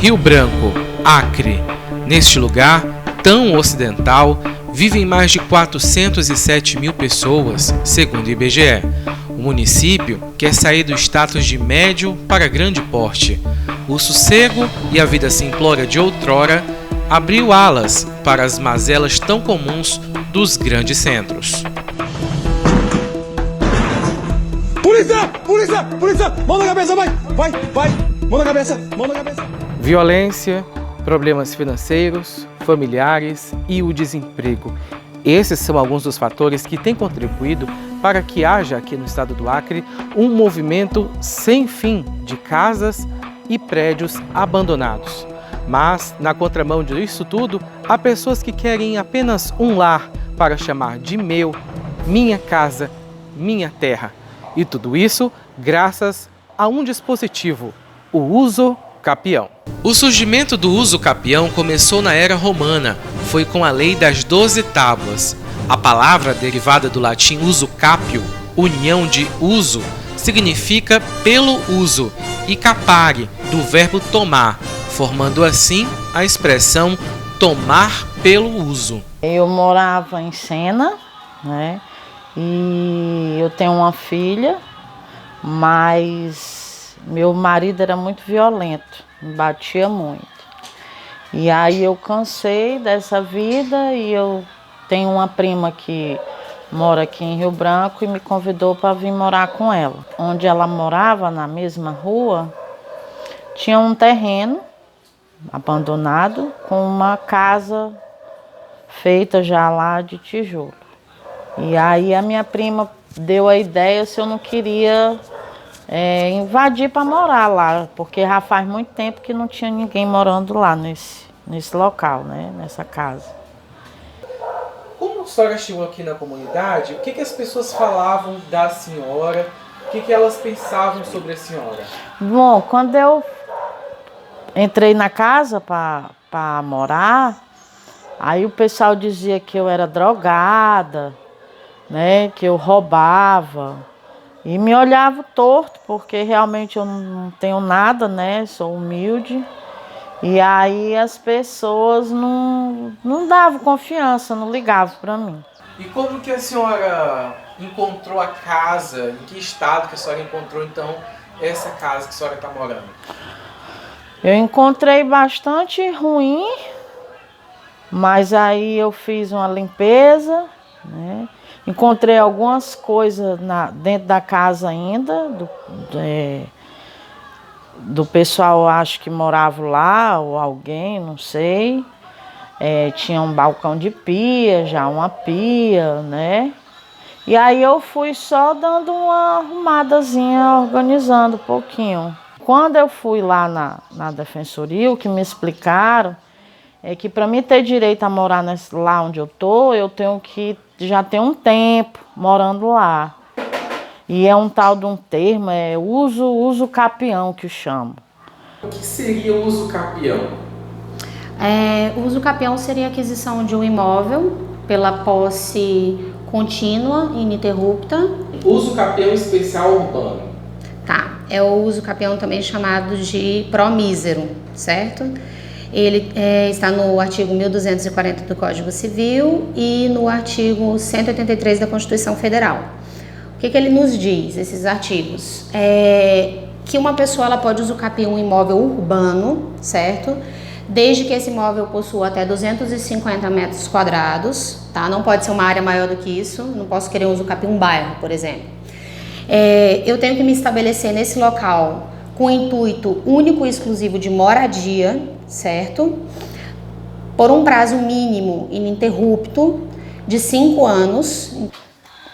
Rio Branco, Acre. Neste lugar, tão ocidental, vivem mais de 407 mil pessoas, segundo o IBGE. O município quer sair do status de médio para grande porte. O sossego e a vida simplória de outrora abriu alas para as mazelas tão comuns dos grandes centros. Polícia! Polícia! Polícia! Mão na cabeça, vai! Vai! Vai! Mão na cabeça! Mão na cabeça! Violência, problemas financeiros, familiares e o desemprego. Esses são alguns dos fatores que têm contribuído para que haja aqui no estado do Acre um movimento sem fim de casas e prédios abandonados. Mas, na contramão disso tudo, há pessoas que querem apenas um lar para chamar de meu, minha casa, minha terra. E tudo isso graças a um dispositivo, o uso capião. O surgimento do uso capião começou na era romana, foi com a lei das 12 tábuas. A palavra, derivada do latim uso capio, união de uso, significa pelo uso, e capare, do verbo tomar, formando assim a expressão tomar pelo uso. Eu morava em Sena, né? E eu tenho uma filha, mas meu marido era muito violento, me batia muito. E aí eu cansei dessa vida e eu tenho uma prima que mora aqui em Rio Branco e me convidou para vir morar com ela. Onde ela morava, na mesma rua, tinha um terreno abandonado com uma casa feita já lá de tijolo. E aí a minha prima deu a ideia se eu não queria invadir para morar lá, porque já faz muito tempo que não tinha ninguém morando lá nesse local, né, nessa casa. Como a senhora chegou aqui na comunidade, o que as pessoas falavam da senhora? O que elas pensavam sobre a senhora? Bom, quando eu entrei na casa para morar, aí o pessoal dizia que eu era drogada, né, que eu roubava. E me olhava torto, porque realmente eu não tenho nada, né, sou humilde. E aí as pessoas não davam confiança, não ligavam para mim. E como que a senhora encontrou a casa? Em que estado que a senhora encontrou, então, essa casa que a senhora está morando? Eu encontrei bastante ruim, mas aí eu fiz uma limpeza, né? Encontrei algumas coisas dentro da casa ainda, do pessoal, acho que morava lá, ou alguém, não sei. Tinha um balcão de pia, já uma pia, né? E aí eu fui só dando uma arrumadazinha, organizando um pouquinho. Quando eu fui lá na Defensoria, o que me explicaram é que para mim ter direito a morar lá onde eu tô, eu tenho que já ter um tempo morando lá. E é um tal de um termo, uso capião que eu chamo. O que seria o uso capião? O uso capião seria a aquisição de um imóvel pela posse contínua e ininterrupta. Uso capião especial urbano. Tá, é o uso capião também chamado de promísero, certo? Ele está no artigo 1240 do Código Civil e no artigo 183 da Constituição Federal. O que ele nos diz, esses artigos? Que uma pessoa ela pode usucapiar um imóvel urbano, certo? Desde que esse imóvel possua até 250 metros quadrados, tá? Não pode ser uma área maior do que isso, não posso querer usucapiar um bairro, por exemplo. Eu tenho que me estabelecer nesse local com o intuito único e exclusivo de moradia, certo? Por um prazo mínimo ininterrupto de 5 anos.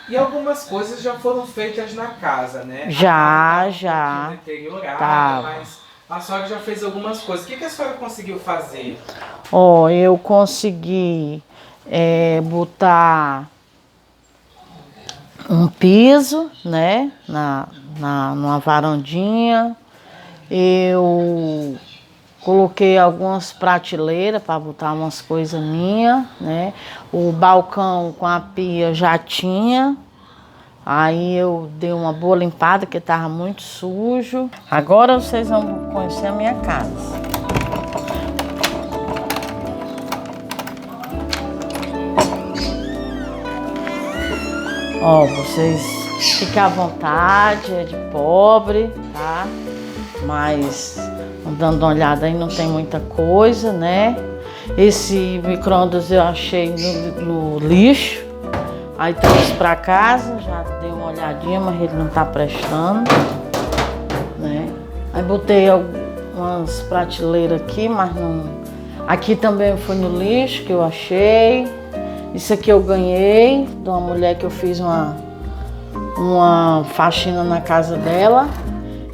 E algumas coisas já foram feitas na casa, né? Já. Tá. Mas a senhora já fez algumas coisas. O que a senhora conseguiu fazer? Eu consegui botar um piso, né, numa varandinha. Eu coloquei algumas prateleiras para botar umas coisas minhas, né? O balcão com a pia já tinha. Aí eu dei uma boa limpada, que estava muito sujo. Agora vocês vão conhecer a minha casa. Ó, vocês fiquem à vontade, é de pobre, tá? Mas dando uma olhada aí não tem muita coisa, né? Esse micro-ondas eu achei no lixo. Aí trouxe pra casa, já dei uma olhadinha, mas ele não tá prestando, né? Aí botei umas prateleiras aqui, mas não... Aqui também foi no lixo que eu achei. Isso aqui eu ganhei de uma mulher que eu fiz uma faxina na casa dela.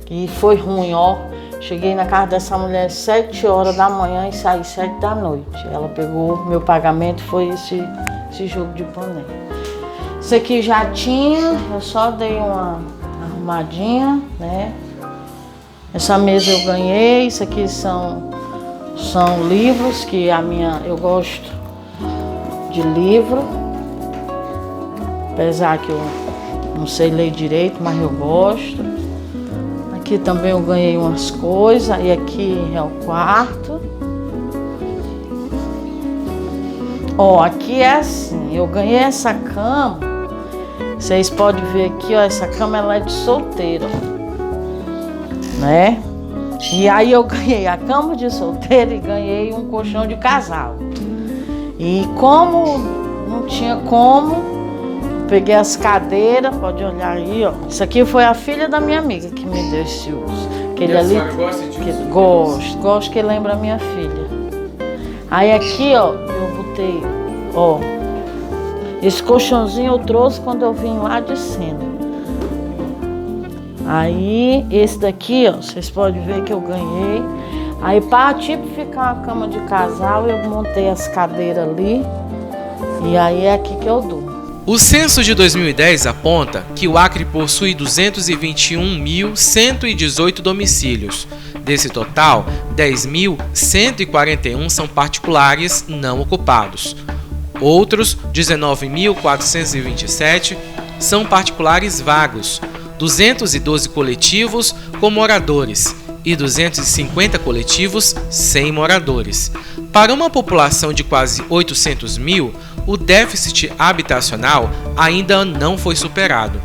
E foi ruim, ó. Cheguei na casa dessa mulher às 7 horas da manhã e saí 7 da noite. Ela pegou, meu pagamento foi esse jogo de panela. Isso aqui já tinha, eu só dei uma arrumadinha, né? Essa mesa eu ganhei, isso aqui são livros que eu gosto de livro. Apesar que eu não sei ler direito, mas eu gosto. Aqui também eu ganhei umas coisas, e aqui é o quarto. Ó, aqui é assim, eu ganhei essa cama, vocês podem ver aqui, ó, essa cama ela é de solteiro, né? E aí eu ganhei a cama de solteiro e ganhei um colchão de casal. E como não tinha como, peguei as cadeiras, pode olhar aí, ó. Isso aqui foi a filha da minha amiga que me deu esse uso. Aquele ali, gosta disso? Gosto que lembra a minha filha. Aí aqui, ó, eu botei, ó, esse colchãozinho eu trouxe quando eu vim lá de cima. Aí esse daqui, ó, vocês podem ver que eu ganhei. Aí para tipificar a cama de casal, eu montei as cadeiras ali. E aí é aqui que eu durmo. O censo de 2010 aponta que o Acre possui 221.118 domicílios. Desse total, 10.141 são particulares não ocupados. Outros 19.427 são particulares vagos, 212 coletivos com moradores e 250 coletivos sem moradores. Para uma população de quase 800 mil, o déficit habitacional ainda não foi superado.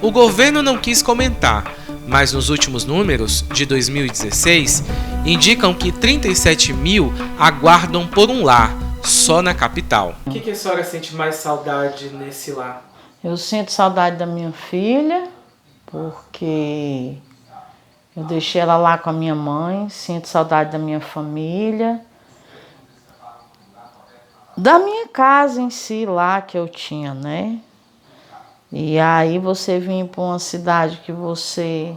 O governo não quis comentar, mas nos últimos números, de 2016, indicam que 37 mil aguardam por um lar, só na capital. O que a senhora sente mais saudade nesse lar? Eu sinto saudade da minha filha, porque eu deixei ela lá com a minha mãe, sinto saudade da minha família, da minha casa em si lá que eu tinha, né? E aí você vir para uma cidade que você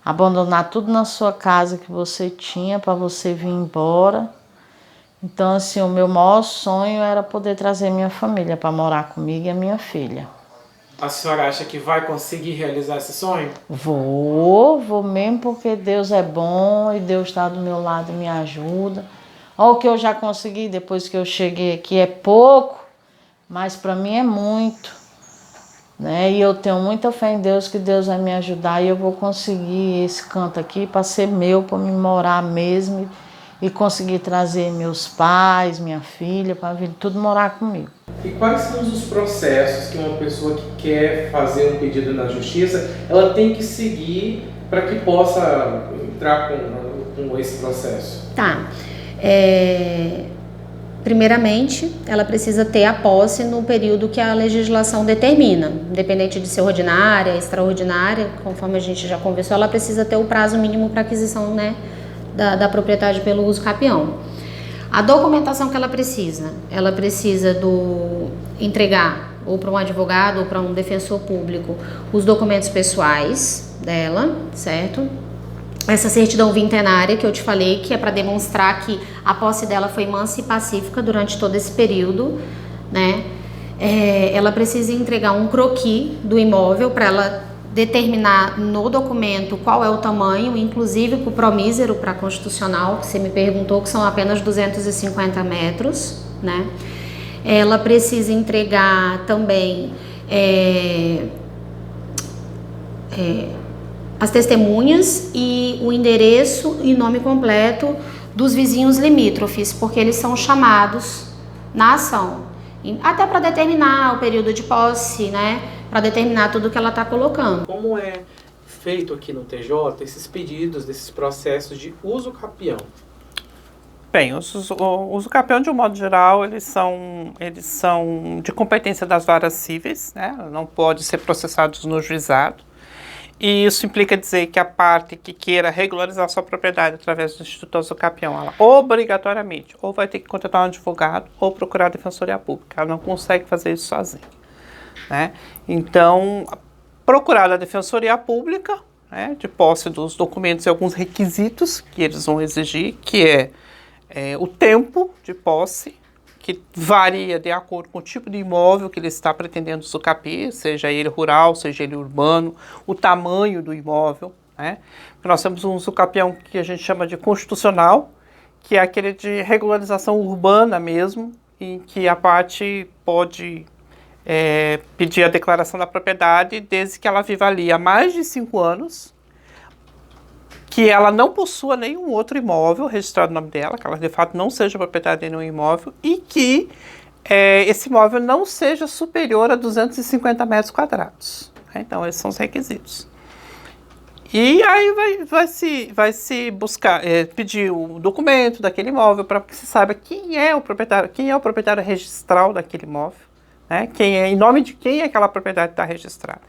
abandonar tudo na sua casa que você tinha para você vir embora. Então assim, o meu maior sonho era poder trazer minha família para morar comigo e a minha filha. A senhora acha que vai conseguir realizar esse sonho? Vou mesmo, porque Deus é bom e Deus está do meu lado e me ajuda. Olha o que eu já consegui depois que eu cheguei aqui, é pouco, mas para mim é muito, né? E eu tenho muita fé em Deus, que Deus vai me ajudar e eu vou conseguir esse canto aqui para ser meu, para me morar mesmo e conseguir trazer meus pais, minha filha, para vir tudo morar comigo. E quais são os processos que uma pessoa que quer fazer um pedido na justiça, ela tem que seguir para que possa entrar com esse processo? Tá. Primeiramente, ela precisa ter a posse no período que a legislação determina. Independente de ser ordinária, extraordinária, conforme a gente já conversou, ela precisa ter o prazo mínimo para aquisição, né, da propriedade pelo uso capião. A documentação que ela precisa entregar ou para um advogado ou para um defensor público os documentos pessoais dela, certo? Essa certidão vintenária que eu te falei, que é para demonstrar que a posse dela foi mansa e pacífica durante todo esse período, né? Ela precisa entregar um croquis do imóvel para ela determinar no documento qual é o tamanho, inclusive para o promísero, para constitucional, que você me perguntou, que são apenas 250 metros, né? Ela precisa entregar também as testemunhas e o endereço e nome completo dos vizinhos limítrofes, porque eles são chamados na ação, até para determinar o período de posse, né, para determinar tudo que ela está colocando. Como é feito aqui no TJ esses pedidos desses processos de uso capião? Bem, o uso capião, de um modo geral, eles são de competência das varas cíveis, né? Não podem ser processados no juizado. E isso implica dizer que a parte que queira regularizar sua propriedade através do Instituto Uso Capião, ela obrigatoriamente ou vai ter que contratar um advogado ou procurar a Defensoria Pública. Ela não consegue fazer isso sozinha, né? Então, procurar a Defensoria Pública, né, de posse dos documentos e alguns requisitos que eles vão exigir, que é o tempo de posse, que varia de acordo com o tipo de imóvel que ele está pretendendo usucapiar, seja ele rural, seja ele urbano, o tamanho do imóvel, né? Nós temos um usucapião que a gente chama de constitucional, que é aquele de regularização urbana mesmo, em que a parte pode pedir a declaração da propriedade desde que ela viva ali há mais de 5 anos, que ela não possua nenhum outro imóvel registrado no nome dela, que ela de fato não seja proprietária de nenhum imóvel e que esse imóvel não seja superior a 250 metros quadrados. Então, esses são os requisitos. E aí vai se buscar, pedir o documento daquele imóvel para que se saiba quem é o proprietário registral daquele imóvel, né? Em nome de quem aquela propriedade está registrada.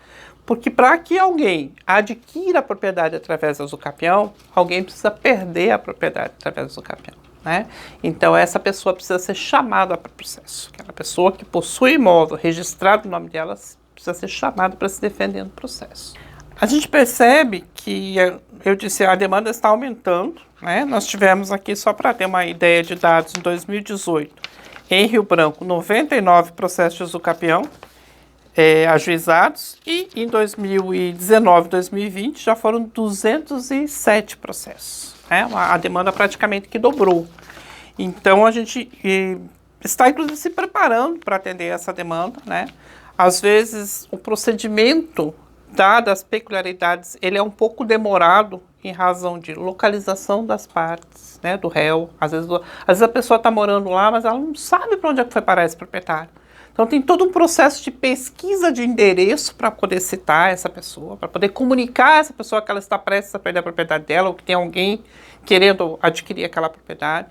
Porque para que alguém adquira a propriedade através do usucapião, alguém precisa perder a propriedade através do usucapião, né? Então essa pessoa precisa ser chamada para o processo. Aquela pessoa que possui imóvel registrado no nome dela precisa ser chamada para se defender no processo. A gente percebe que, eu disse, a demanda está aumentando, né? Nós tivemos aqui, só para ter uma ideia de dados, em 2018, em Rio Branco, 99 processos de usucapião ajuizados, e em 2019, 2020 já foram 207 processos. Né? A demanda praticamente que dobrou. Então a gente está inclusive se preparando para atender essa demanda, né? Às vezes o procedimento, dadas as peculiaridades, ele é um pouco demorado em razão de localização das partes, né, do réu. Às vezes a pessoa está morando lá, mas ela não sabe para onde é que foi parar esse proprietário. Então tem todo um processo de pesquisa de endereço para poder citar essa pessoa, para poder comunicar a essa pessoa que ela está prestes a perder a propriedade dela, ou que tem alguém querendo adquirir aquela propriedade.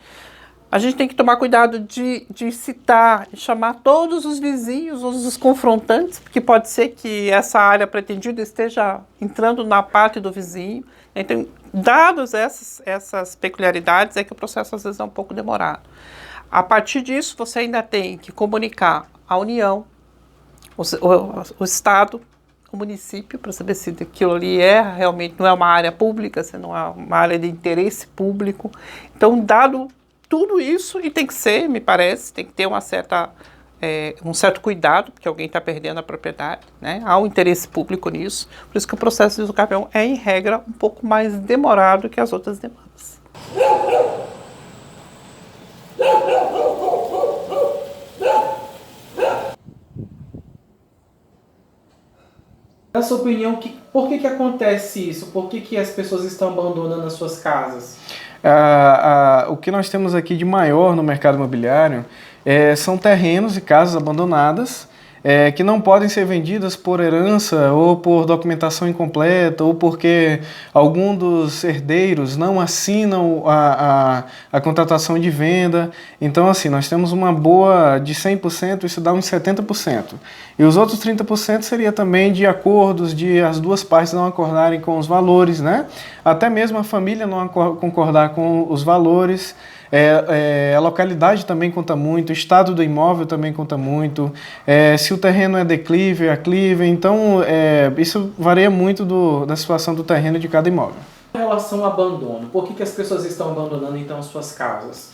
A gente tem que tomar cuidado de citar e chamar todos os vizinhos, os confrontantes, porque pode ser que essa área pretendida esteja entrando na parte do vizinho. Então, dadas essas peculiaridades, é que o processo às vezes é um pouco demorado. A partir disso, você ainda tem que comunicar a União, o Estado, o município, para saber se aquilo ali realmente não é uma área pública, se não é uma área de interesse público. Então, dado tudo isso, e tem que ser, me parece, tem que ter um certo cuidado, porque alguém está perdendo a propriedade, né? Há um interesse público nisso, por isso que o processo de usucapião é, em regra, um pouco mais demorado que as outras demandas. Na sua opinião, por que acontece isso? Por que as pessoas estão abandonando as suas casas? O que nós temos aqui de maior no mercado imobiliário são terrenos e casas abandonadas que não podem ser vendidas por herança ou por documentação incompleta ou porque algum dos herdeiros não assinam a contratação de venda. Então, assim, nós temos uma boa de 100%, isso dá uns 70%. E os outros 30% seria também de acordos, de as duas partes não acordarem com os valores, né? Até mesmo a família não concordar com os valores. A localidade também conta muito, o estado do imóvel também conta muito, se o terreno é declive, aclive, então isso varia muito da situação do terreno de cada imóvel. Em relação ao abandono, por que as pessoas estão abandonando então as suas casas?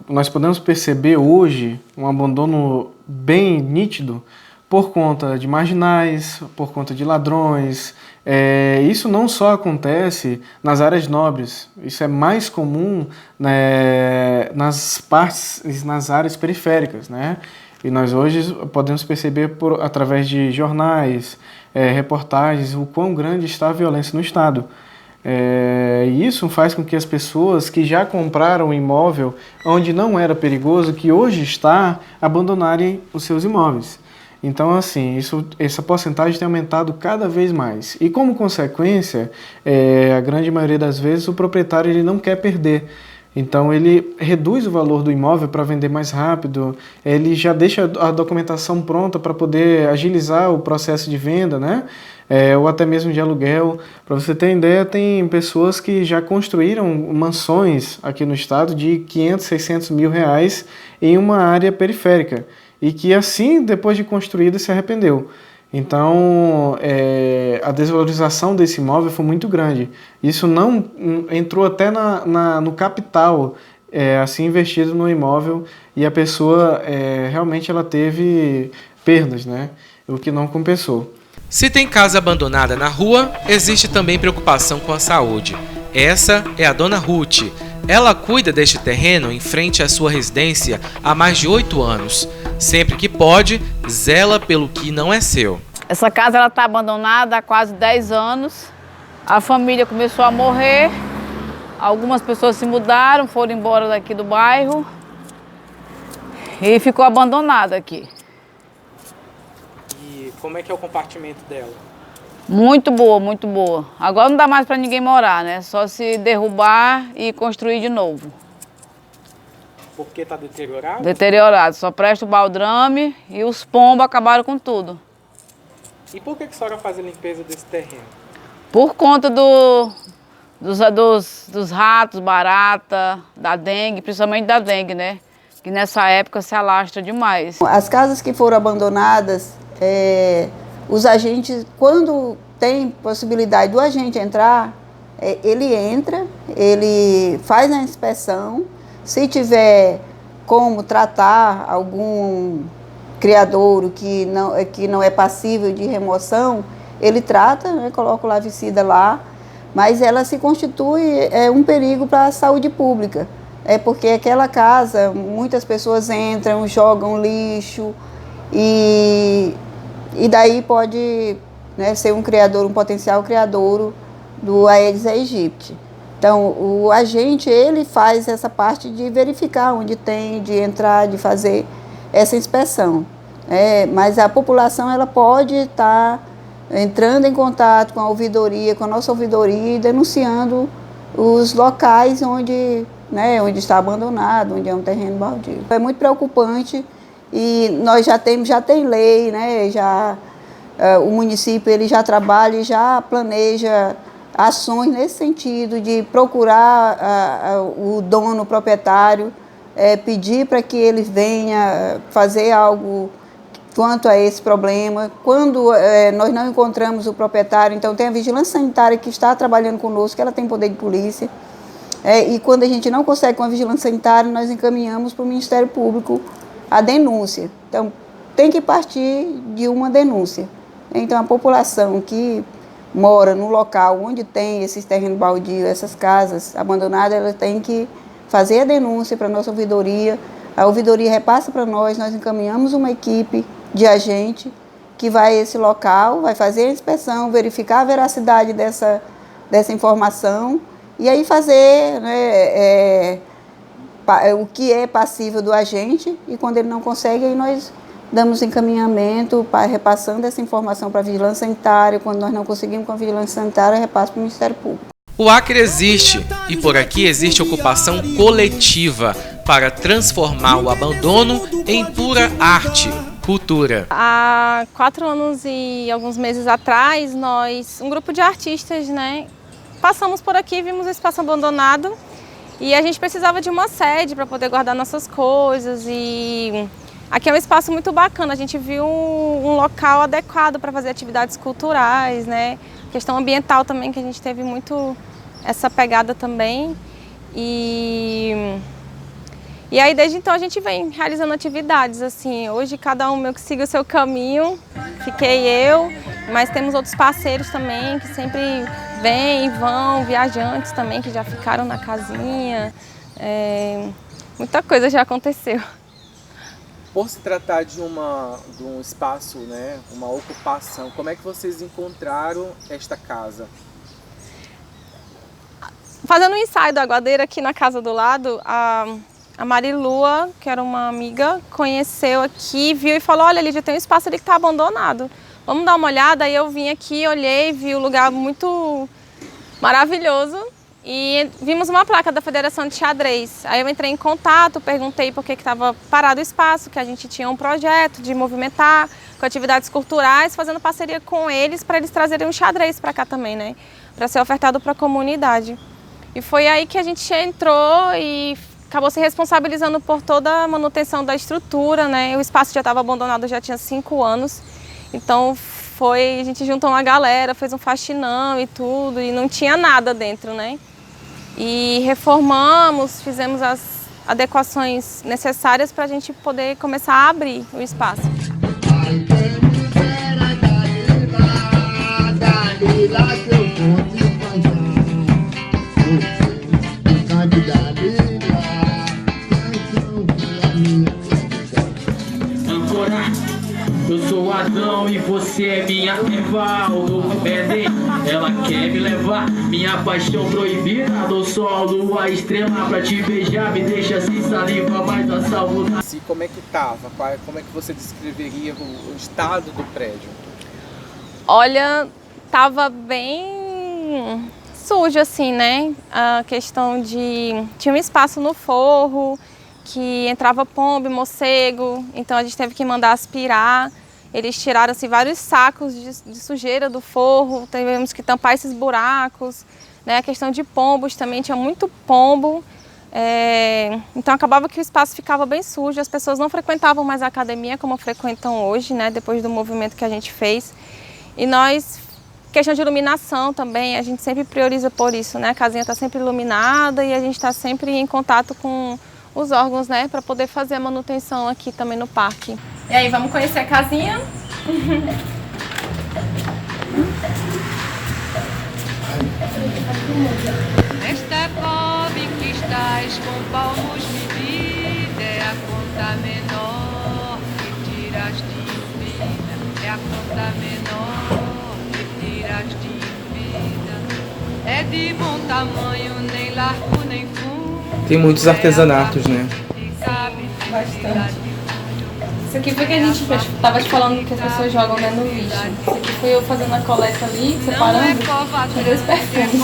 Nós podemos perceber hoje um abandono bem nítido por conta de marginais, por conta de ladrões. Isso não só acontece nas áreas nobres, isso é mais comum, né, nas áreas periféricas, né? E nós hoje podemos perceber através de jornais, reportagens, o quão grande está a violência no estado. E isso faz com que as pessoas que já compraram um imóvel onde não era perigoso, que hoje está, abandonarem os seus imóveis. Então, assim, essa porcentagem tem aumentado cada vez mais. E como consequência, a grande maioria das vezes o proprietário ele não quer perder. Então ele reduz o valor do imóvel para vender mais rápido, ele já deixa a documentação pronta para poder agilizar o processo de venda, né? Ou até mesmo de aluguel. Para você ter ideia, tem pessoas que já construíram mansões aqui no estado de 500, 600 mil reais em uma área periférica e que assim, depois de construída, se arrependeu. Então, a desvalorização desse imóvel foi muito grande. Isso não entrou até no capital assim investido no imóvel e a pessoa realmente ela teve perdas, né? O que não compensou. Se tem casa abandonada na rua, existe também preocupação com a saúde. Essa é a dona Ruth. Ela cuida deste terreno em frente à sua residência há mais de 8 anos. Sempre que pode, zela pelo que não é seu. Essa casa está abandonada há quase 10 anos. A família começou a morrer. Algumas pessoas se mudaram, foram embora daqui do bairro. E ficou abandonada aqui. E como é que é o compartimento dela? Muito boa, muito boa. Agora não dá mais para ninguém morar, né? Só se derrubar e construir de novo. Porque está deteriorado? Deteriorado. Só presta o baldrame e os pombos acabaram com tudo. E por que a senhora faz a limpeza desse terreno? Por conta dos ratos, barata, da dengue, principalmente da dengue, né? Que nessa época se alastra demais. As casas que foram abandonadas, os agentes, quando tem possibilidade do agente entrar, ele entra, ele faz a inspeção. Se tiver como tratar algum criadouro que não é passível de remoção, ele trata, né, coloca o larvicida lá, mas ela se constitui um perigo para a saúde pública. Porque aquela casa, muitas pessoas entram, jogam lixo e daí pode, né, ser um potencial criadouro do Aedes aegypti. Então, o agente, ele faz essa parte de verificar onde tem, de entrar, de fazer essa inspeção. Mas a população, ela pode estar entrando em contato com a ouvidoria, com a nossa ouvidoria e denunciando os locais onde está abandonado, onde é um terreno baldio. É muito preocupante e nós já tem lei, né? O município ele já trabalha e já planeja ações nesse sentido de procurar o dono, o proprietário, pedir para que ele venha fazer algo quanto a esse problema. Quando nós não encontramos o proprietário, então tem a vigilância sanitária que está trabalhando conosco, ela tem poder de polícia. E quando a gente não consegue com a vigilância sanitária, nós encaminhamos para o Ministério Público a denúncia. Então, tem que partir de uma denúncia. Então, a população que mora no local onde tem esses terrenos baldios, essas casas abandonadas, ela tem que fazer a denúncia para a nossa ouvidoria. A ouvidoria repassa para nós encaminhamos uma equipe de agente que vai a esse local, vai fazer a inspeção, verificar a veracidade dessa informação e aí fazer, né, o que é passível do agente, e quando ele não consegue, aí nós damos encaminhamento, repassando essa informação para a vigilância sanitária. Quando nós não conseguimos com a vigilância sanitária, repassa para o Ministério Público. O Acre existe, e por aqui existe ocupação coletiva para transformar o abandono em pura arte, cultura. Há 4 anos e alguns meses atrás, um grupo de artistas, né, passamos por aqui, vimos o espaço abandonado e a gente precisava de uma sede para poder guardar nossas coisas. E aqui é um espaço muito bacana, a gente viu um local adequado para fazer atividades culturais, né? Questão ambiental também, que a gente teve muito essa pegada também. E aí desde então a gente vem realizando atividades, assim, hoje cada um meio que siga o seu caminho, fiquei eu, mas temos outros parceiros também que sempre vêm e vão, viajantes também que já ficaram na casinha, muita coisa já aconteceu. Por se tratar de um espaço, né, uma ocupação, como é que vocês encontraram esta casa? Fazendo um ensaio da aguadeira aqui na casa do lado, a Marilua, que era uma amiga, conheceu aqui, viu e falou, olha, Lídia, tem um espaço ali que está abandonado. Vamos dar uma olhada? Aí eu vim aqui, olhei, vi o lugar muito maravilhoso e vimos uma placa da Federação de Xadrez. Aí eu entrei em contato, perguntei por que estava parado o espaço, que a gente tinha um projeto de movimentar com atividades culturais, fazendo parceria com eles para eles trazerem um xadrez para cá também, né? Para ser ofertado para a comunidade. E foi aí que a gente entrou e acabou se responsabilizando por toda a manutenção da estrutura, né? O espaço já estava abandonado, já tinha 5 anos. Então a gente juntou uma galera, fez um faxinão e tudo, e não tinha nada dentro, né? E reformamos, fizemos as adequações necessárias para a gente poder começar a abrir o espaço. Eu sou Adão e você é minha rival. Ela quer me levar, minha paixão proibida. Do sol, lua, estrela pra te beijar. Me deixa sem saliva, mas a saudade. E como é que tava? Como é que você descreveria o estado do prédio? Olha, tava bem sujo assim, né? A questão de... tinha um espaço no forro que entrava pombo e morcego, então a gente teve que mandar aspirar. Eles tiraram assim, vários sacos de sujeira do forro, tivemos que tampar esses buracos, né? A questão de pombos também, tinha muito pombo, então acabava que o espaço ficava bem sujo, as pessoas não frequentavam mais a academia como frequentam hoje, né? Depois do movimento que a gente fez. E nós, questão de iluminação também, a gente sempre prioriza por isso, né? A casinha está sempre iluminada e a gente está sempre em contato com os órgãos, né, para poder fazer a manutenção aqui também no parque. E aí, vamos conhecer a casinha? Nesta pobre que estás com palmos medidos, é a conta menor que tiras de vida, é a conta menor que tiras de vida, é de bom tamanho, nem largo nem fundo. Tem muitos artesanatos, né? Bastante. Isso aqui foi que a gente estava te falando que as pessoas jogam dentro do lixo. Isso aqui foi eu fazendo a coleta ali, separando. Tinha 2 perfumes.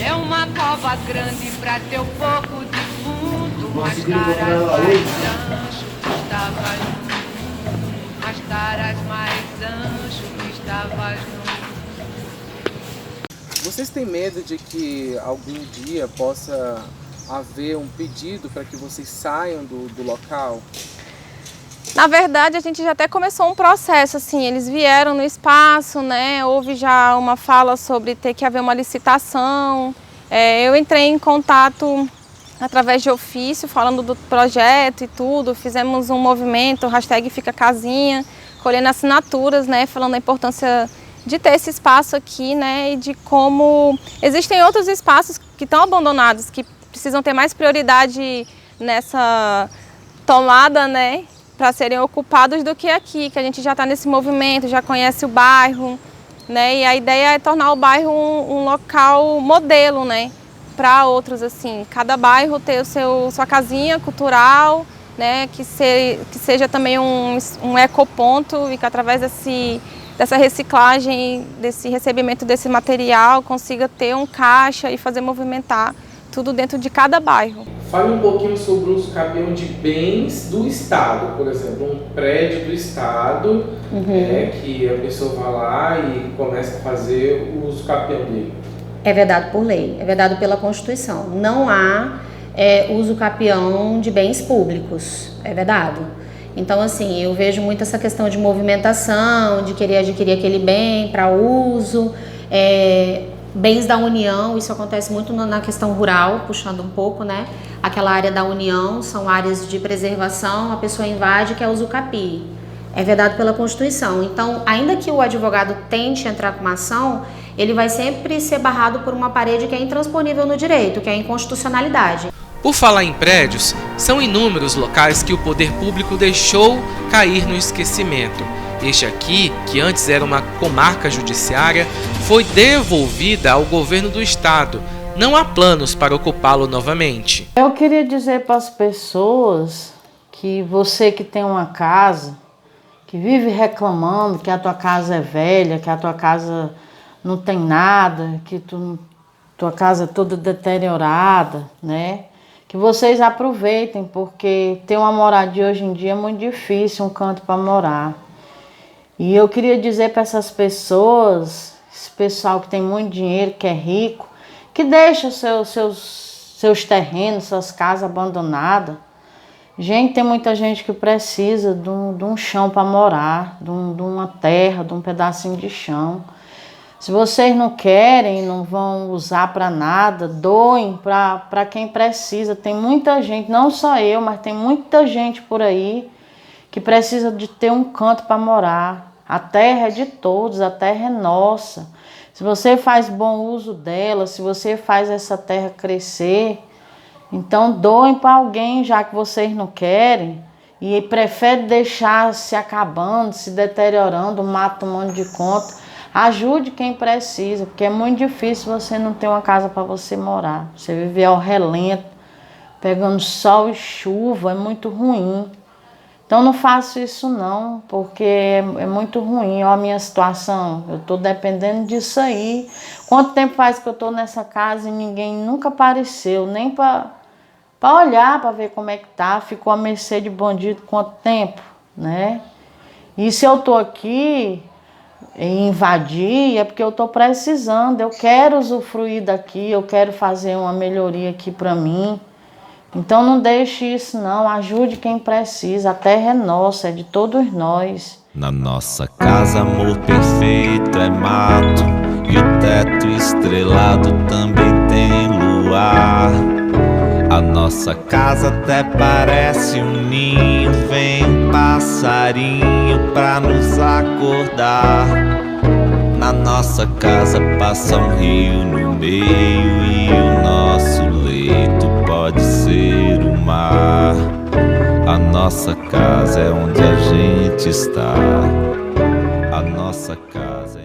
É uma cova grande pra teu pouco de fundo, mas caras mais ancho que estavas no mundo, mas caras mais ancho que estavas no mundo. Vocês têm medo de que algum dia possa haver um pedido para que vocês saiam do local? Na verdade, a gente já até começou um processo, assim, eles vieram no espaço, né? Houve já uma fala sobre ter que haver uma licitação. Eu entrei em contato através de ofício, falando do projeto e tudo. Fizemos um movimento, hashtag Fica Casinha, colhendo assinaturas, né? Falando da importância de ter esse espaço aqui, né? E de como existem outros espaços que estão abandonados, que precisam ter mais prioridade nessa tomada, né? Para serem ocupados do que aqui, que a gente já está nesse movimento, já conhece o bairro, né? E a ideia é tornar o bairro um local modelo, né? Para outros, assim, cada bairro ter sua casinha cultural, né? Que seja também um ecoponto e que através dessa reciclagem, desse recebimento desse material, consiga ter um caixa e fazer movimentar tudo dentro de cada bairro. Fale um pouquinho sobre o uso capião de bens do Estado, por exemplo, um prédio do Estado, que a pessoa vai lá e começa a fazer o uso capião dele. É vedado por lei, é vedado pela Constituição. Não há uso capião de bens públicos, é vedado. Então, assim, eu vejo muito essa questão de movimentação, de querer adquirir aquele bem para uso, bens da União, isso acontece muito na questão rural, puxando um pouco, né? Aquela área da União, são áreas de preservação, a pessoa invade, que é usucapi. É vedado pela Constituição. Então, ainda que o advogado tente entrar com uma ação, ele vai sempre ser barrado por uma parede que é intransponível no direito, que é a inconstitucionalidade. Por falar em prédios, são inúmeros locais que o poder público deixou cair no esquecimento. Este aqui, que antes era uma comarca judiciária, foi devolvida ao governo do estado. Não há planos para ocupá-lo novamente. Eu queria dizer para as pessoas que você que tem uma casa, que vive reclamando que a tua casa é velha, que a tua casa não tem nada, que tua casa é toda deteriorada, né? Que vocês aproveitem, porque ter uma moradia hoje em dia é muito difícil, um canto para morar. E eu queria dizer para essas pessoas, esse pessoal que tem muito dinheiro, que é rico, que deixa seus terrenos, suas casas abandonadas. Gente, tem muita gente que precisa de um chão para morar, de uma terra, de um pedacinho de chão. Se vocês não querem, não vão usar para nada, doem para quem precisa. Tem muita gente, não só eu, mas tem muita gente por aí que precisa de ter um canto para morar. A terra é de todos, a terra é nossa. Se você faz bom uso dela, se você faz essa terra crescer, então doem para alguém, já que vocês não querem, e preferem deixar se acabando, se deteriorando, mata um monte de conta. Ajude quem precisa, porque é muito difícil você não ter uma casa para você morar. Você viver ao relento, pegando sol e chuva, é muito ruim. Então não faço isso não, porque é muito ruim. Olha a minha situação, eu estou dependendo disso aí. Quanto tempo faz que eu estou nessa casa e ninguém nunca apareceu, nem para olhar, para ver como é que tá. Ficou à mercê de bandido quanto tempo, né? E se eu estou aqui invadir, é porque eu estou precisando, eu quero usufruir daqui, eu quero fazer uma melhoria aqui para mim. Então não deixe isso não, ajude quem precisa, a terra é nossa, é de todos nós. Na nossa casa, amor perfeito é mato, e o teto estrelado também tem luar. A nossa casa até parece um ninho, vem um passarinho pra nos acordar. Na nossa casa passa um rio no meio, e o nosso leito pode ser o mar. A nossa casa é onde a gente está. A nossa casa